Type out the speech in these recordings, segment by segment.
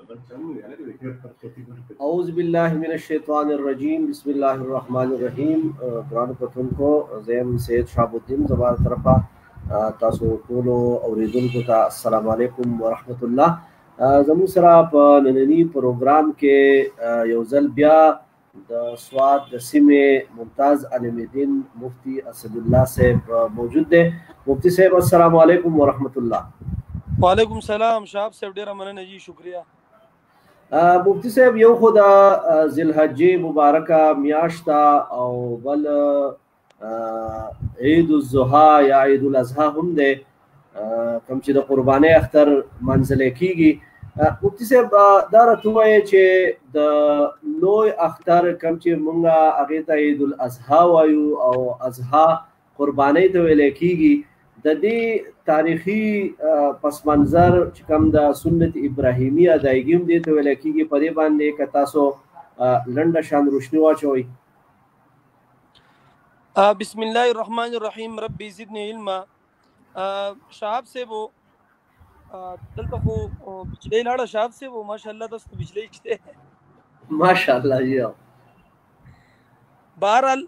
औज़ बिल्लाहि मिनश्शैतानिर्रजीम बिस्मिल्लाहिर्रहमानिर्रहीम। कुरान पठन को ज़ैम सैयद शाहबुद्दीन ज़बार तरफ़ा तासो टोलो औरिदुनको ता अस्सलामु अलैकुम व रहमतुल्लाह। ज़मून सरा प नननी प्रोग्राम के यौज़ल बिया द स्वाद द सिमे मुमताज़ आलिमुद्दीन मुफ्ती असदुल्लाह साहब मौजूद है। मुफ्ती साहब अस्सलामु अलैकुम व रहमतुल्लाह। वालेकुम सलाम शाहब साहब, ढेर मनन जी, शुक्रिया। मुफ्ती साहब यौ खुदा ज़िलहज्जे मुबारका मियाश्ता और बल ईद उल ज़ुहा या ईद उल अज़हा हम दे कम ची द कुर्बाने अख्तर मंजले कीगी। मुफ्ती साहब दारा तुए चे द लोय अख्तर कम ची मुंगा अगेता ईद उल अज़हा वायु और अज़हा कुर्बाने तो वेले कीगी ददी तारीखी पस मंजर कम द सुन्नत इब्राहिमी अदायगी दे तो वेले कीगी पदे बांधे कतासो लंडा शान रोशनी वाचोई। बिस्मिल्लाहिर्रहमानिर्रहीम, रब्बी ज़िदनी इल्मा। शाहब से वो दलता को बिजली लाड़ा शाहब से वो माशाअल्लाह दस्त बिजली इचते माशाअल्लाह जी। बहरहाल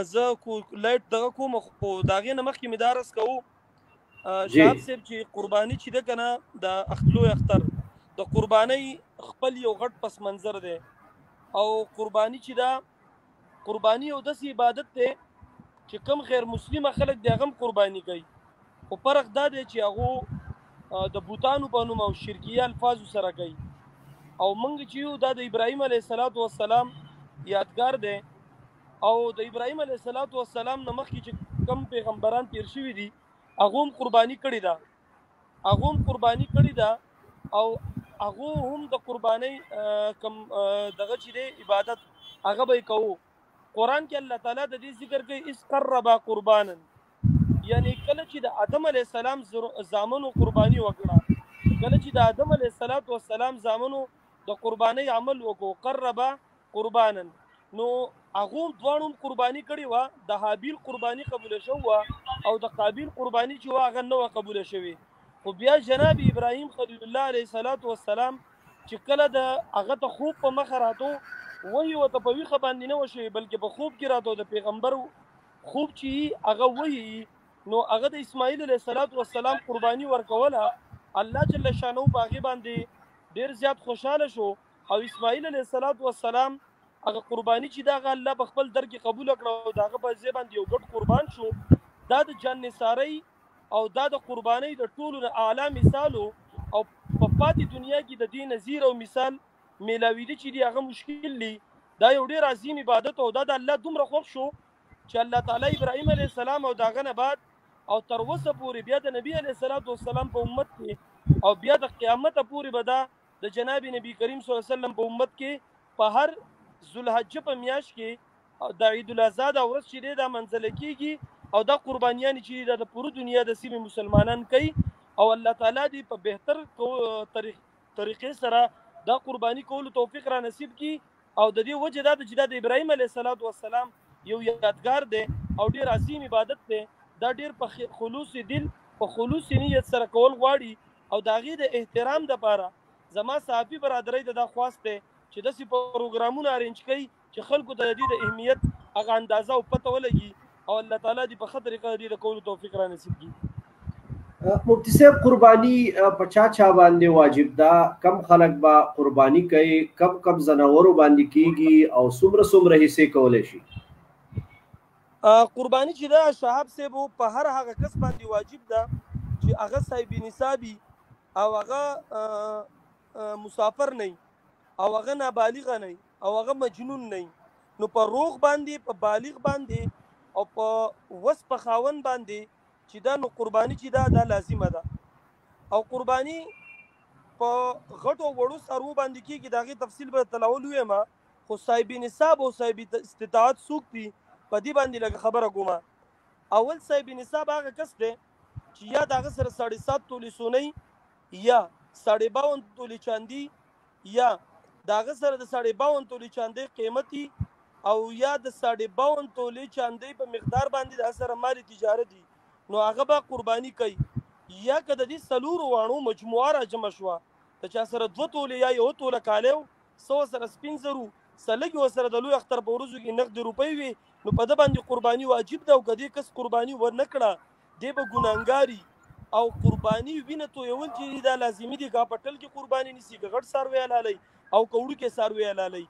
ज को लाइट दगा को मखो दागे नमक की मिदारस को शाहब से ची कुर्बानी ची दे कना द अख्तलो अख्तर द कुर्बानी खपल यो गट पस मंजर दे और कुर्बानी ची दा कुर्बानी ओ दस इबादत दे چې کم غیر مسلم خلک د هغه قرباني کوي، خو فرق دا دی چې هغه د بوتانو په نوم او شرکیه الفاظ سره کوي. او موږ چې یو دا د ابراهیم علیه السلام یادګار دی او د ابراهیم علیه السلام نه مخکې چې کم پیغمبران تیر شوي دي هغه هم قرباني کړې ده او هغه هم د قرباني کم دغه چې دی عبادت هغه به کوو. قرآن کې الله تعالی د دې ذکر کوي اس قربا قربانا، یعنی کله چې د آدم علیه السلام زامنو قرباني وکړه، کله چې د آدم علیه السلام زامنو د قرباني عمل وکړو قربا قربانا، نو هغه دوانو قرباني کړي و، د حابیل قرباني قبول شو او د قابیل قرباني چې هغه نه قبول شوی. خو بیا جناب ابراهیم خلیل الله علیه السلام چې کله د هغه ته خوب په مخ راتو وਹੀ وته په ویخه باندې نه وشي بلکې په خوب کې راته د پیغمبر خوب چې هغه وਹੀ نو هغه د اسماعیل علیه السلام قرباني ورکوله. الله جل شانو باغی باندې ډیر زیات خوشاله شو او اسماعیل علیه السلام هغه قرباني چې دا الله په خپل در کې قبول کړو داغه په ځای باندې یو ګډ قربان شو. دا د جن ساری او دا د قرباني د ټولو اعلی مثالو او په پاتې دنیا کې د دین نظیر او مثال میلاوی دي چې هغه مشکل دي. دا یو ډیر عظیم عبادت او دا د الله دومره خوښ شو چې الله تعالی ابراهیم علیه السلام او داغه نه بعد او تر اوسه پورې بیا د نبی علیه السلام په امت کې او بیا د قیامت پورې به دا د جناب نبی کریم صلی الله علیه وسلم په امت کې په هر ذوالحجه په میاشت کې د عید الاضحی د ورځ چې دا منځل کیږي او دا قربانیان چې د پوره دنیا د سیمې مسلمانان کوي او الله تعالی دې په بهتر طریقې سره دا قربانی کول توفیق را نصیب کی. او د دې وجه دا چې د ابراهیم علیه السلام یو یادګار دی او ډیر عظیم عبادت دی. دا ډیر په خلوص دل په خلوص نیت سره کول غواړي او دا غي د احترام د پاره زما صحافي برادرۍ د خواسته چې د سی پروګرامونه ارینج کړي چې خلکو ته د اهمیت هغه اندازه او پته ولګي او الله تعالی دې په خطر کې د کول توفیق را نصیب کی. مفتی صاحب قربانی پچا چا باندې واجب دا کم خلق با قربانی کوي کم زناورو باندې کیږي او څومره حصے کولای شي؟ قربانی چې دا شهاب صاحب په هر هغه کس باندې واجب ده چې هغه صاحب نصابي او هغه مسافر نه او هغه نابالغ نه او هغه مجنون نه، نو په روغ باندې په بالغ باندې او په وس په خاون باندې چې دا نو قربانی چې دا لازمه ده. او قربانی په غټو وړو سرو باندې کیږي داغه تفصیل به تلاول ویم، خو صاحب نصاب او صاحب استطاعت سوق دي په دې باندې لږ خبره کومه. اول صاحب نصاب هغه کس دی چې یا داغه سره 7.5 تولی سونی یا 52 تولی چاندی یا داغه سره د 52 تولی چاندی قیمتي او یا د 52 تولی چاندی په مقدار باندې د سره مالی تجارت دي، نو هغه به قربانی کوي. یا که د دې سلور وانو مجموعه را جمع شو د چا سره 2 تولې یا 1 توله کالیو 100 سره سپین زرو سلګي وسره د لوی اختر په ورځو کې نقد روپۍ وي نو په د باندې قرباني واجب ده او کدی کس قرباني ور نکړه دی به ګناګاری او قرباني وینه تو یول چې دا لازمي دي کا پټل کې قرباني نسی غټ ساروي علالي او کوړو کې ساروي علالي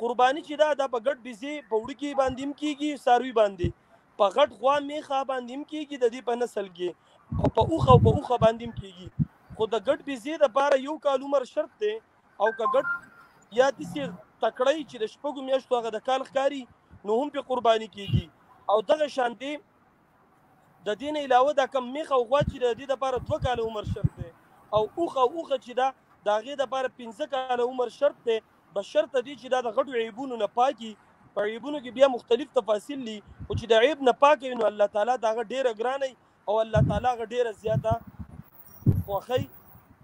قرباني چې دا د بغټ بيزي پوړو کې باندې کیږي ساروي باندې په غټ غوا میخه باندې کیږي د دې په نسل کې او په اوخه باندې کیږي خو د غټ بيزي د بار یو کال عمر شرط دی او که غټ یا د سي تکړی چې د شپږو میاشتو هغه د کال ښکاری نو هم په قرباني کیږي او دغه شانتي د دین علاوه د کم میخه غوا چې د دې لپاره 2 کال عمر شرط دی او اوخه چې دا دغه د لپاره 15 کال عمر شرط دی بشرط دی چې دا د غټو عیبونو نه پاکي په عیبونو کې بیا مختلف تفاصیل دي او چې د عیب نه پاکي نو الله تعالی داغه ډیره ګراني او الله تعالی غ ډیره زیاته خوخی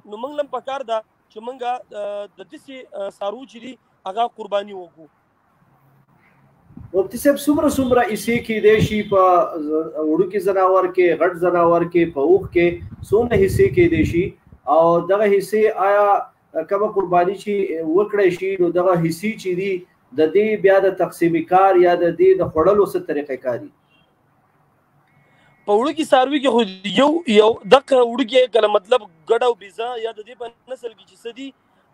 نو موږ لم پکار دا چې موږ د دې سارو چې دی هغه قرباني وکړو مفتی صاحب څومره اسی کې د شي په وړو کې زناور کې غټ زناور کې په اوخ کې څومره حصے کې د شي او دغه حصے آیا کومه قرباني چې وکړې شي نو دغه حصے چې دی د دې بیا د تقسیم کار یا د دې د خړلو څه طریقې کاری په وړو کې ساروي کې خو یو دغه وړو کې کله مطلب ګډ او بيزا یا د دې په نسل کې چې سدي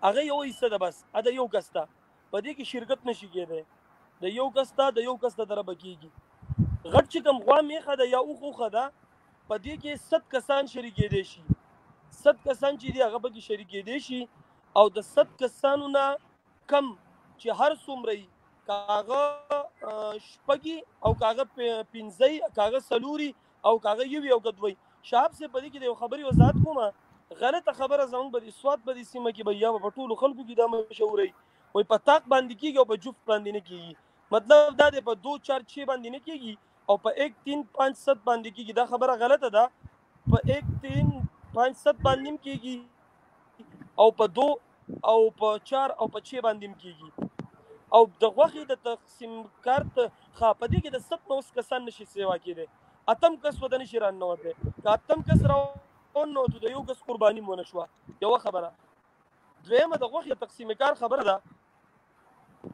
هغه یو حصہ ده بس اده یو کستا په دې کې شرکت نشي کېده د یو کستا در بکیږي غټ چې کوم غوا میخه ده یا اوخه ده په دې کې 100 کسان شریک دي شي 100 کسان چې دی هغه به شریک دي شي او د 100 کسانو نه کم چې هر څومره کاغه شپږي او کاغه پنځي کاغه سلوري او کاغه یو کدوي شاب سے پدې کې د خبري وضاحت کومه غلطه خبره زموږ به اسوات په دې سیمه کې بیا په ټولو خلکو کې دا مشوري وي په تاق باندې کېږي او په جفت باندې نه کېږي مطلب دا د په 2 4 6 باندې نه کېږي او په 1 3 5 7 باندې کېږي دا خبره غلطه ده په 1 3 5 7 باندې کېږي او په 2 او په 4 او په 6 باندې کېږي او د غوخي د تقسیم کارت خاپدې کې د 7 کسان نشي سیوا کېده اتم کس ودن شیران نه وته اتم کس راو نو د یو کس قرباني مونږ شو یو خبره دویمه د غوخي تقسیم کار خبره ده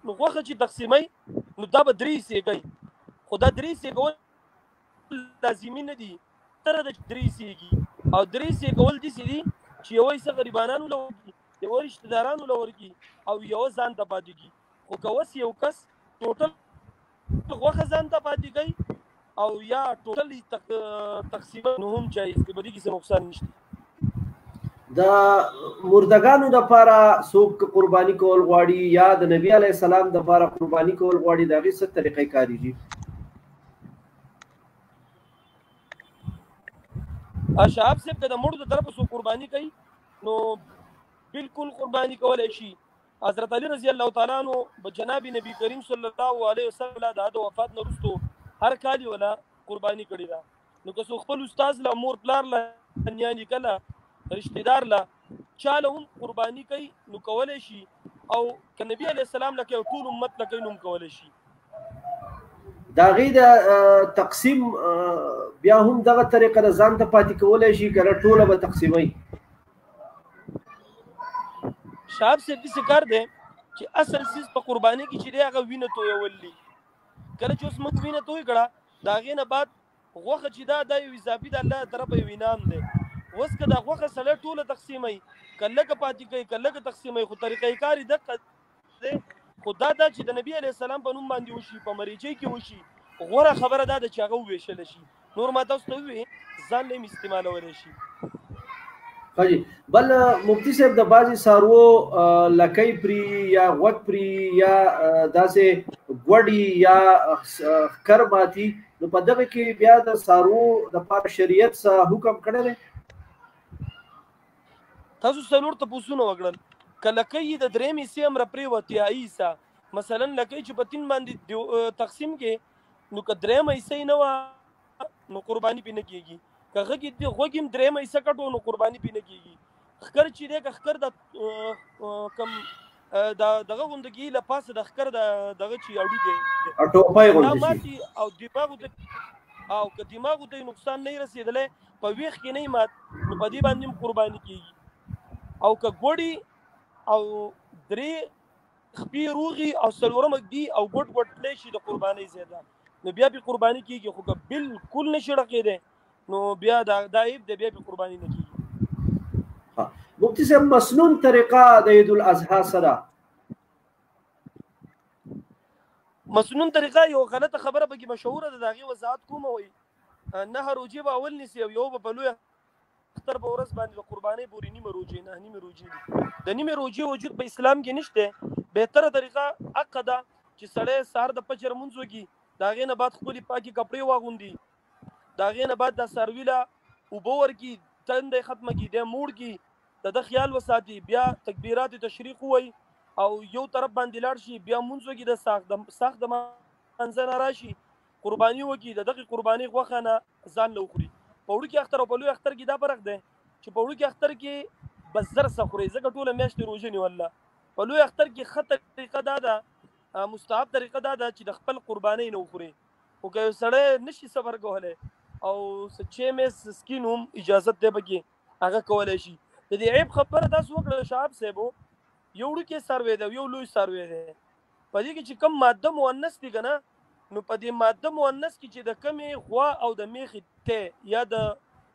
نو غوخه چې تقسیمي نو دا به درې سي کوي خدا درې سي کول لازمي نه دي تر د درې سيږي او درې سي کول دي سي چې یو څه غریبانو لوري یو رشتہ دارانو لوري او یو ځان ته پاتېږي خو کوس یو کس ټوټل غوخه ځان ته پاتې کوي او یا ټوټل تقسیم نو هم جایز دی بده کې نقصان نشته د مردگانو د لپاره څوک قرباني کول غواړي یا د نبی علی السلام د لپاره قرباني کول غواړي دا غي څه طریقې کاری دي اشعاب سے د مرد طرف سو قرباني کوي نو بالکل قرباني کولای شي حضرت علی رضی الله تعالی عنہ جناب نبی کریم صلی الله علیه وسلم د وفات نه وروسته هر کال ولا قرباني کړی دا نو که څو خپل استاد لا مور پلار لا یعنی کله رشتہ دار لا چاله هم قرباني کوي نو کولای شي او ک نبی علی السلام لکه ټول امت لکه نو کولای شي دا غي د تقسیم بیا هم دغه طریقه د ځان ته پاتې کولای شي کله ټوله به تقسیمي شاب سے دې کار دی چې اصل سیس په قرباني کې چې هغه وینه تو یولي کله چې اوس موږ وینه توې کړه دا غینه بعد غوخه چې دا د اضافي د الله طرفه وینام دی اوس که دا غوخه سره ټوله تقسیمي کله که پاتې کوي کله که تقسیمي خو طریقې کاری دغه خدا دا چې د نبی علی السلام په نوم باندې وشي په مریچي کې وشي غوړه خبره دا چې هغه ویشل شي نور ما تاسو ته وی ځان له استعمالول شي حاجی بل مفتی صاحب د بازي سارو لکۍ پری یا غوږ پری یا داسې ګوډي یا کرماتي نو په دغه کې بیا د سارو د پاره شریعت څخه حکم کړل تاسو څلور ته پوښتنه وکړل کله کې د درېمې سیم را پری وتی ایسا مثلا لکۍ چې په 3 باندې تقسیم کې نو که درېمې ایسې نو قرباني پینې کیږي کغه کې د غوګم درېمې ایسه کټو نو قرباني پینې کیږي خکر چې دغه خکر د کم دغه غوندګي له پاسه د خکر دغه چې اړو کې اټوپای غوندي او دماغ که دماغ ته نقصان نه رسیدلې په ویخ کې نه مات نو په دې باندې قرباني کیږي او که ګوډي او درې خپې روغي او څلورم ږدي او ګوډ ګوډ تللی شي د قربانۍ زیاده نو بیا پې قرباني کېږي. خو که بالکل نشي ړقېدی نو بیا دا عیب دی، بیا پې قرباني نه کېږي. مفتي صاحب مسنون طریقه د عید الاضحی سره مسنون طریقه یو غلطه خبره پکې مشهوره ده، د هغې وضاحت کومه وایي 9 روجې به اول نیسي او یو به په لوی اختر په ورځ باندې د قربانۍ پورې نیمه روجې 9 نیمې روجې دي. د نیمې روجې وجود په اسلام کې نشته. بهتره طریقه حقه ده چې سړی سهار د فجر لمونځ وکړي، د هغې نه بعد خپلې پاکې کپړې واغوندي، د هغې نه بعد دا څاروي له اوبه ورکړي، تنده یې ختمه کړي، دی موړ کړي، د ده خیال وساتي، بیا تکبیرات تشریق ووایي او یو طرف باندې لاړ شي، بیا مونځ وکړي، د ساخت د منځه نه راشي، قرباني وکړي، د دغې قربانۍ غوښه نه ځان له وخوري. په وړوکي اختر او په لوی اختر کې دا فرق دی چې په وړوکي اختر کې به زر څه خورئ، ځکه ټوله میاشتې روژه نیوله. په لوی اختر کې ښه طریقه دا ده، مستحب طریقه دا ده چې د خپل قربانۍ نه وخوري. خو که یو سړی نشي صبر کولی او څه چیمې سکین هم اجازت دی پکې هغه کولی شي. د دې عیب خبره تاسو وکړه شهاب صاحبو، یو وړوکی څاروی دی یو لوی څاروی دی، په دې کې چې کوم ماده مؤنث دي که نه، نو په دې ماده مؤنث کې چې د کمې غوا او د میخې تی یا د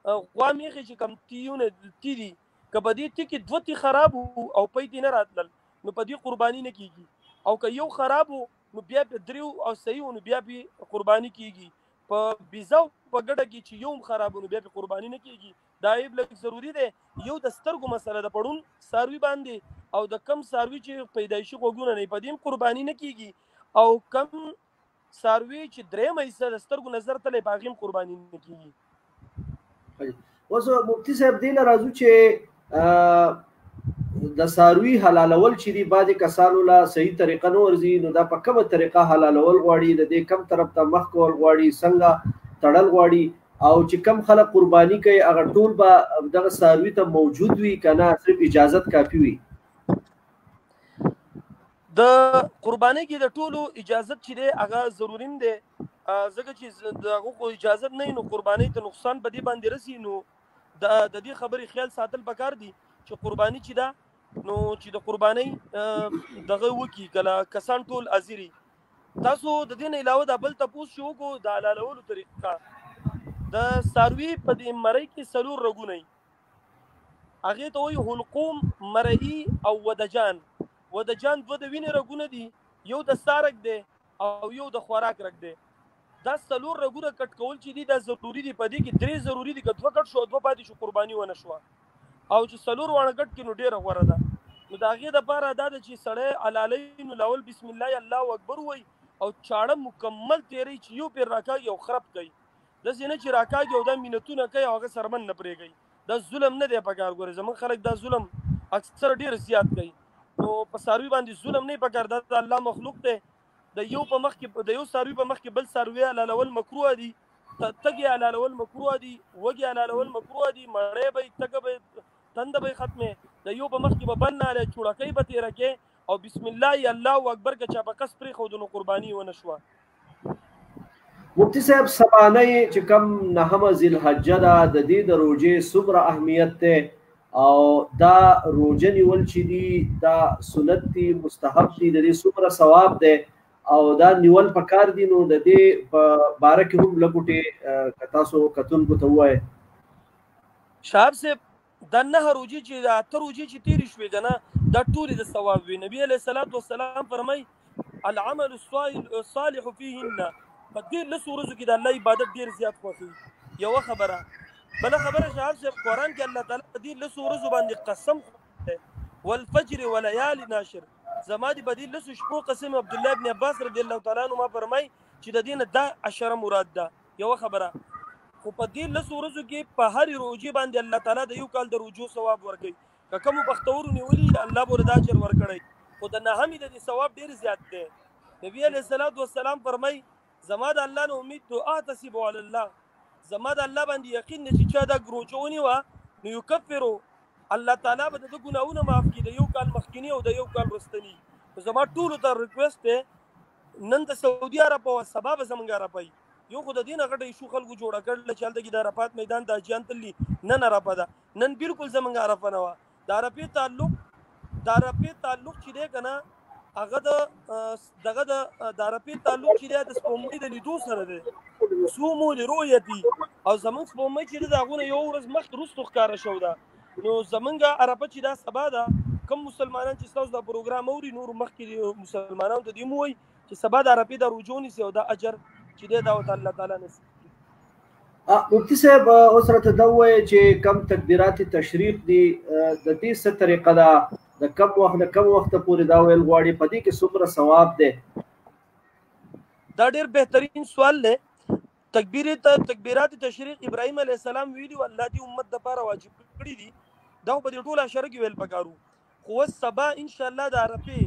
غوا میخې چې کم تیونه تی دي، که په دې تی کې 2 تی خراب او پی تی نه راتلل نو په دې قرباني نه کېږي، او که یو خراب نو بیا په 3 او صحیح نو بیا په قرباني کېږي. په بیزه په ګډه کې چې یو خراب نو بیا په قرباني نه کېږي. دا عیب لږ ضروري دی. یو د سترګو مسله د پړون څاروي باندې او د کم څاروي چې پیدایشي غوږونه نه په دې قرباني نه کېږي، او کم څاروي چې درېیمه حصه د سترګو نظر تلی په هغې هم قرباني نه کېږي. اوس مفتي صاحب دې نه راځو چې د څاروي حلالول چې دي بعضې کسانو له صحیح طریقه نه ورځي، نو دا په کومه طریقه حلالول غواړي، د دې کم طرف ته مخ کول غواړي، څنګه تړل غواړي، او چې کم خلک قرباني کوي هغه ټول به دغه څاروي ته موجود وي که نه صرف اجازت کافي وي؟ د قربانۍ کې د ټولو اجازت چې دی هغه ضروري نه دی، ځکه چې د هغو خو اجازت نه وي نو قربانۍ ته نقصان په دې باندې رسي. نو د دې خبرې خیال ساتل پکار دي چې قرباني چې ده نو چې د قربانۍ دغه وکړي کله کسان ټول حاضري. تاسو د دې نه علاوه دا بل تپوس چې وکړو د حلالولو طریقه، د څاروي په دې مرۍ کې 4 رګونه وي، هغې ته وایي حلقوم، مرعي او ودجان. ودجان 2 د وینې رګونه دي، یو د سا رګ دی او یو د خوراک رګ دی. دا 4 رګونه کټ کول چې دي دا ضروري دي. په دې کې 3 ضروري دي، که 2 کټ شو 2 پاتې شو قرباني ونه شوه، او چې 4 واړه کټ کړي نو ډېره غوره ده. نو د هغې دپاره دا ده چې سړی حلالوي نو لاول بسم الله الله اکبر وایي او چاړه مکمل تیری چې یو پرې راکاږي او خراب کوي، داسې نه چې راکاږي او دا مینتونه کوي او هغه سرمن نه پرېږدي. دا ظلم نه دی پکار. ګورې زموږ خلک دا ظلم اکثر ډېر زیات کوي. نو په څاروي باندې ظلم نه پکار، دا د الله مخلوق دی. د یو په مخ کې د یو څاروي په مخ کې بل څاروي حلالول مکروه دي، تګې حلالول مکروه دي، وږې حلالول مکروه دي، مړۍ به تګه به تنده به ختمې، د یو په مخ کې به بل نه هلی چوړکۍ به تېره کې او بسم الله الله اکبر که چا په کس پرېښودو نو قرباني ونه شوه. مفتي صاحب سبانۍ چې کوم 9 ذوالحجه ده د دې د روژې څومره اهمیت دی او دا روژه نیول چې دي دا سنت دي مستحب دي، د دې څومره ثواب دی او دا نیول پکار دي؟ نو د دې په باره کې هم لږ که تاسو کتونکو ته ووایئ. شهاب صاحب دا 9 روژې چې دا 8 روژې چې تېرې شوې که نه دا ټولې د ثواب وي. نبي علیه الصلاة والسلام فرمایي العمل الصالح فیهن، په دې 10 ورځو کې د الله عبادت ډېر زیات خوښوي. یوه خبره. بله خبره شهاب صاحب قرآن کې الله تعالی په دې 10 ورځو باندې قسم دی، والفجر وليال ناشر، زما دې په دې 10 شپو قسم. عبدالله ابن عباس رضی الله تعالی عنهما فرمایي چې د دې نه دا 10 مراد ده. یوه خبره. خو په دې 10 ورځو کې په هرې روژې باندې الله تعالی د یو کال د روژو ثواب ورکوي. که کومو بختورو نیولي الله به ورته دا اجر ورکړی، خو د 9مې د دې ثواب ډېر زیات دی. نبي علیه الصلاة والسلام فرمایي زما د الله نه امید تو احتسب علی الله، زما د الله باندې یقین دی چې چا دا روژه ونیوه نو یکفرو الله تعالی به د ده ګناهونه معاف کړي، د یو کال مخکیني او د یو کال وروستني. زما ټولو ته ریکویسټ دی نن د سعودي عرب او سبا به زموږ عربه وي، یو خو د دې نه غټه ایشو خلکو جوړه کړله چې هلته کې د عرفات میدان د حاجیان تللي، نن عرفه ده، نن بلکل زموږ عرفه نه وه. د عربي تعلق چې دی کنه هغه د عربي تعلق چې دی د سپوږمۍ د لیدو سره دی سومو لرؤیتي او زمونږ سپوږمۍ چې د هغونه یو ورځ مخکې وروسته ښکاره شو ده نو زمونږ عربه چې دا سبا ده کوم مسلمانان چې ستاسو دا پروګرام اوري نور مخکې مسلمانانو ته دې مو وایي چې سبا د عربي د رجوع نیسي او دا اجر چې دی دا ورته الله تعالی نصیب مفتی صاحب اوس راته دا ووایه چې کم تکبیرات تشریق دي د دې څه طریقه ده د کم وخت پورې دا ویل غواړي په دې کې څومره ثواب دی دا ډېر بهترین سوال دی تکبیرات تشریق ابراهیم علیه السلام ویلي الله دې امت دپاره واجب کړي دي دا په دې ټوله اشاره کې ویل پکارو خو اوس سبا انشاءالله د عرفې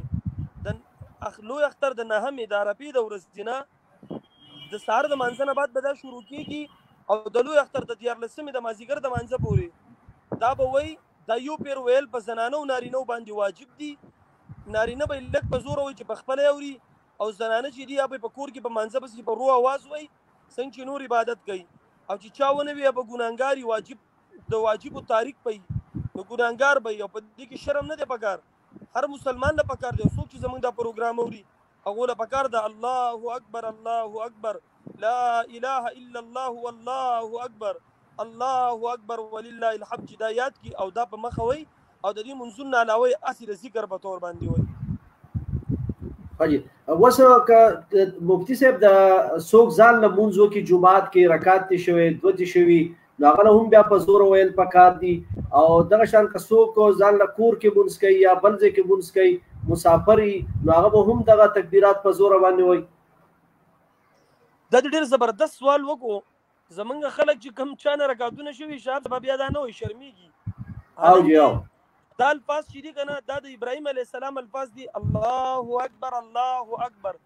د لوی اختر د نهمې د عرفې د ورځې نه د سهار د مانځه نه بعد به دا شروع کېږي او د لوی اختر د 14مې د مازدیګر د مانځه پورې دا به وایي دا یو پیر ویل په زنانو او نارینو باندې واجب دي نارینه به لږ په زور وایي چې په خپله اوري او زنانه چې دي هغه په کور کې په مانځه پسې په رو اواز وایي څنګه چې نور عبادت کوي او چې چا ونه وي به ګناهګار د واجبو تاریک پي نو ګناهګار به او په دې کې شرم نه دی پکار هر مسلمان له پکار دی څوک چې زموږ دا پروګرام اوري هغه له پکار ده الله اکبر لا اله الا الله والله اکبر الله اکبر ولله الحمد دا یاد کی او دا په مخوي او د دې منځونه علاوه اصل ذکر په تور باندې وي حاجی وسو ک مفتی صاحب د سوق ځان له منځو کې جمعات کې رکعات شوي دوه شوي هغه هم بیا په زور ویل پکار دي او دغه شان که څوک ځان له کور کې مونځ کوي یا بل ځای کې مونځ کوي مسافري نو هغه هم دغه تکبیرات په زور باندې وایي دا ډېر زبردست سوال وکړو زمونږ خلک چې کم چا نه رکعتونه شوي شاید به بیا دا نه وایي شرمېږي او جی او دا الفاظ چې دي که نه دا د ابراهیم علیه السلام الفاظ دي الله اکبر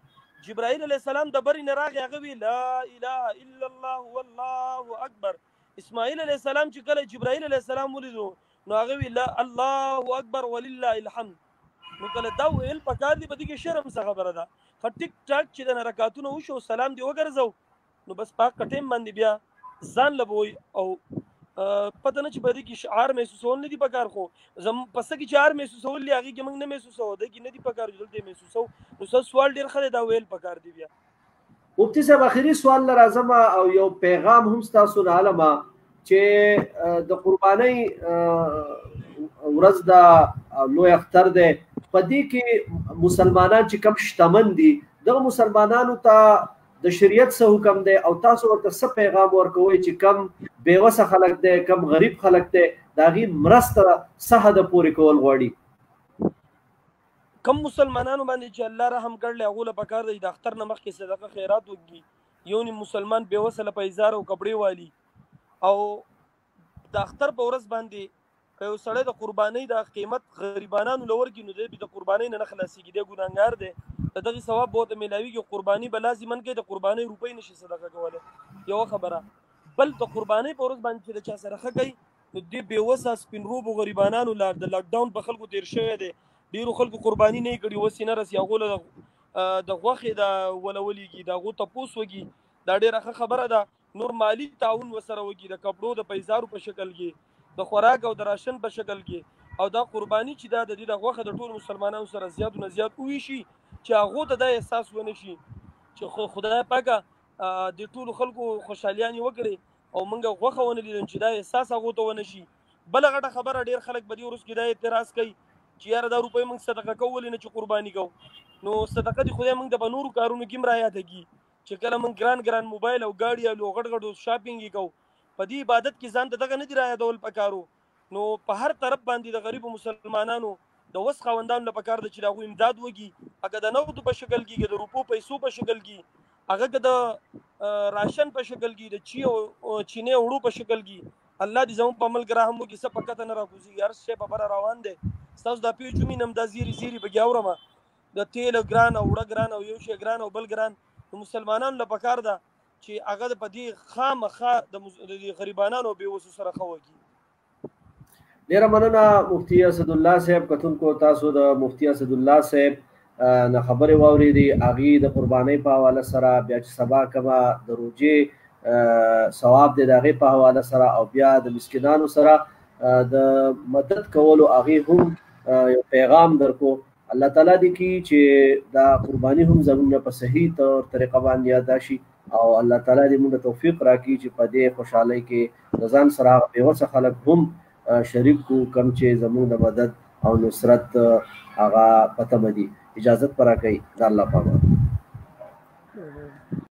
جبرائیل علیه السلام د برې نه راغی هغه وی لا اله الا الله والله اکبر اسماعیل علیه السلام چې کله جبرائیل علیه السلام ولیدو نو هغه وی لا الله اکبر ولله الحمد نو کله دا ویل پکار دی په دې کې شرم څه خبره ده خو ټیک ټاک چې د رکعتونه وشو سلام دی وګرځو نو بس پاک کټیم باندې بیا ځان لبوي او پته نه چې په دې کې شعار محسوسول نه دي پکار خو زم پس کې شعار محسوسول لري هغه کې موږ نه محسوسو ده کې نه دي پکار دلته محسوسو نو سوال ډیر خله دا ویل پکار دی بیا مفتی صاحب اخیری سوال لازم او یو پیغام هم تاسو له عالمه چې د قربانۍ ورځ د لوی اختر ده په دې کې مسلمانان چې کم شتمن دي دغه مسلمانانو ته د شریعت څخه حکم دی او تاسو ورته څه پیغام ورکوي چې کم بیوسه خلک دي کم غریب خلک دي دا غي مرسته صحه د پوری کول غواړي کم مسلمانانو باندې چې الله رحم کړل هغه له پکار دی د اختر نه مخکې صدقه خیرات وکړي یو نیم مسلمان بیوسه له پیزار او کپڑے والی او د اختر په ورځ باندې یو سړی د قربانۍ د قیمت غریبانو لور کې نو دی د قربانۍ نه خلاصيږي د ګناګار دی دغه ثواب بہت ملاويږي قرباني به لازمن کې د قربانۍ روپۍ نشي صدقه کوله یو خبره بل د قربانۍ په ورځ باندې چې چا سره خګي نو دی بیوسه سپینروب غریبانو لا د لاک ډاون په خلکو تیر شوی دی ډیرو خلکو قرباني نه کړي وسینه رسي غوله د غوخه د ولولېږي د غو تپوس وږي دا ډیره خبره ده نور مالی تعاون وسره وږي د کپړو د پیزارو په شکل کې د خوراک او د راشن په شکل کې او دا قرباني چې دا د دې د غوخه د ټول مسلمانانو سره زیات نه زیات وي شي چې هغه ته د احساس ونه شي چې خدای پاکه د ټول خلکو خوشحالياني وکړي او موږ غوخه ونه لیدل چې دا احساس هغه ته ونه شي بل غټه خبره ډیر خلک بدی ورس کې د اعتراض کوي چې یار دا روپۍ موږ صدقه کول نه چې قرباني کو نو صدقه دی خدای موږ د بنورو کارونو کې مرایات کی چې کله موږ ګران موبایل او گاډي او غړ شاپینګ کو په دې عبادت کې ځان دغه نه دی راځول پکارو نو په هر طرف باندې د غریب مسلمانانو د وس خوندانو لپاره پکار د چې دغه امداد وږي هغه د نوو په شکل کې د روپو پیسو په شکل کې هغه د راشن په شکل کې د چینه وړو په شکل کې الله دې زموږ په عمل ګرام وږي څه پکته نه راکوزي هر شی په بر روان دي تاسو د پیو جمعې نم د زیری بګاورم د تیل ګران او وړ ګران او یو شی ګران او بل ګران مسلمانانو لپاره پکار ده چې هغه په دې خامخا د غریبانو به وسو سره خوږي ډیره مننه مفتی اسد الله صاحب کتونکو تاسو د مفتی اسد الله صاحب نه خبرې واورېدې هغې د قربانۍ په حواله سره بیا چې سبا کبه د روژې ثواب دی د هغې په حواله سره او بیا د مسکینانو سره د مدد کولو هغه هم یو پیغام درکو. الله تعالی دې کی چې دا قرباني هم زموږ په صحیح طریقه باندې ادا شي او الله تعالی دې موږ توفیق راکړي چې په دې خوشحالۍ کې د ځان سره به وسه خلک هم شریک کو کم چې زموږ د مدد او نصرت هغه پته بدی. اجازت پر راکړئ. د الله پامان.